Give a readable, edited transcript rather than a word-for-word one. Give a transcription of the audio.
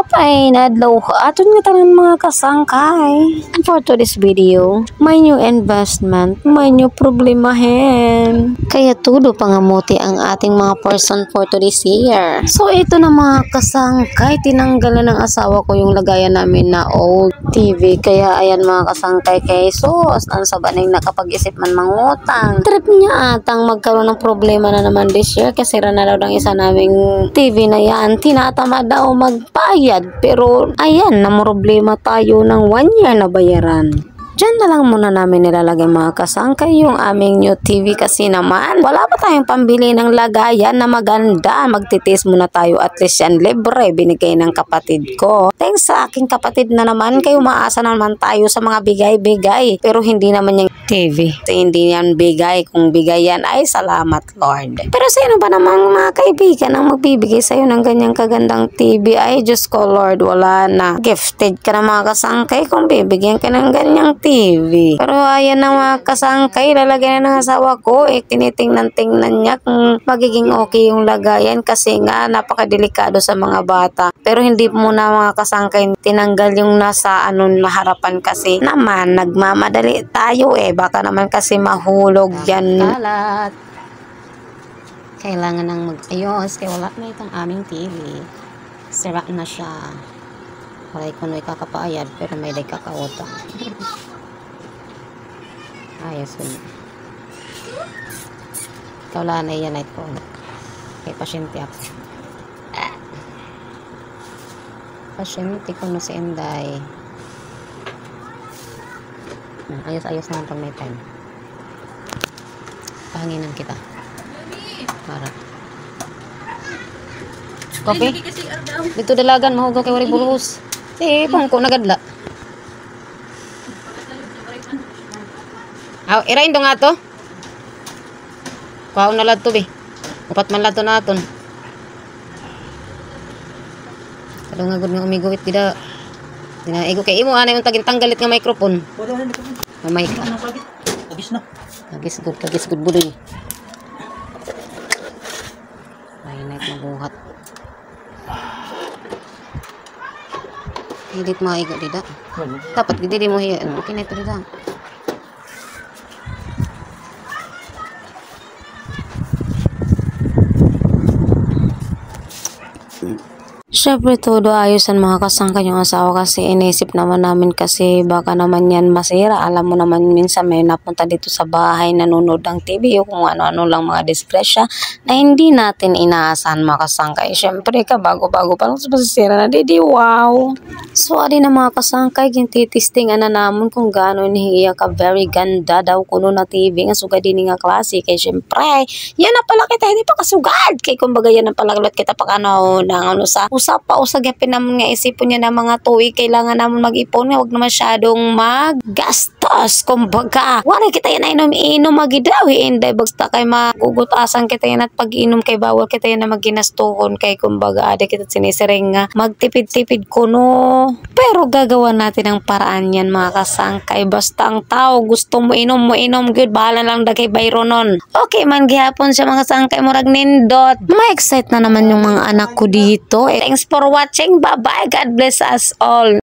Mapay na adlaw aton nga tanan mga kasangkay. For today's video, may new investment, may new problemahin. Kaya tudo pangamuti ang ating mga person for today's year. So ito na mga kasangkay, tinanggalan ng asawa ko yung lagayan namin na old TV. Kaya ayan mga kasangkay, kay sos, ang sabaning nakapag-isip man mangutang. Trip niya atang magkaroon ng problema na naman this year kasi na daw ng isa naming TV na yan. Tinatama daw magbayad pero ayan, na problema tayo ng 1 year na bayaran. Diyan na lang muna namin nilalagay mga kasangkay yung aming new TV kasi naman wala pa tayong pambili ng lagayan na maganda. Magtitis muna tayo, at least yan libre, binigay ng kapatid ko. Thanks sa aking kapatid na naman, kayo maasa naman tayo sa mga bigay-bigay. Pero hindi naman yung TV. Hindi yan bigay. Kung bigay yan ay salamat Lord. Pero sino ba namang mga kaibigan ang magbibigay sa'yo ng ganyang kagandang TV? Ay Diyos ko Lord, wala na. Gifted ka na mga kasangkay kung bibigyan ka ng ganyang TV. Pero ayan na mga kasangkay, lalagyan na ng asawa ko. Tinitingnan-tingnan niya kung magiging okay yung lagayan kasi nga napakadelikado sa mga bata. Pero hindi muna mga kasangkay tinanggal yung nasa harapan kasi naman nagmamadali tayo baka naman kasi mahulog yan. Kalat. Kailangan nang mag-ayos kaya wala na itong aming TV. Sira na siya. Walay ko na ikakapayad pero may day kakautang. Ayos yun. Ikaw lang na yan ay ko. Kaya pasyente ako. Pasyente ko na si Inday. Ayos-ayos naman pag may time. Pahanginan kita. Para. Kopi? Dito dalagan, mahugaw kay wari bulos. Pang ko nagadla. Irain do nga to. Kuhaw na lang to be. Upat man lang to naton. Kadong nga gud nga umiguit dida. Dinaigo kay imo anay yung tanggalit nga microphone. Mamay ka. Agis na. Agis good budoy. Ay night mabuhat. Hidit maigo dida. Dapat gid di mo hiya. Okay na ito dida. Syempre todo ayusan mga kasangkay yung asawa kasi inisip naman namin kasi baka naman yan masira. Alam mo naman minsan may napunta dito sa bahay nanonood ng TV o kung ano-ano lang mga disgrasya na hindi natin inaasahan mga kasangkay. Syempre ka bago-bago pa lang sa masisira na di wow. So adi na mga kasangkay gintitistingan na naman kung gaano niya ka very ganda daw kuno na TV nga sugad din nga klase kay syempre yan na pala kita hindi pa kasugad kay kumbaga yan na pala kita pa sa usap-usag yapin naman nga isipon niya na mga tuwi kailangan naman mag-ipon nga wag na masyadong maggastos kumbaga wala kita yan na inom-inom magidaw hindi basta kay magugutasan kita yan at pag-inom kay bawal kita yan na maginastuhon kay kumbaga adi kita sinisiring nga magtipid-tipid kuno pero gagawa natin ang paraan yan mga kasangkay basta ang tao gusto mo inom good bahala lang dagay bayro nun okay man gihapon siya mga sangkay murag nindot ma-excite na naman yung mga anak ko dito. Thanks for watching. Bye-bye. God bless us all.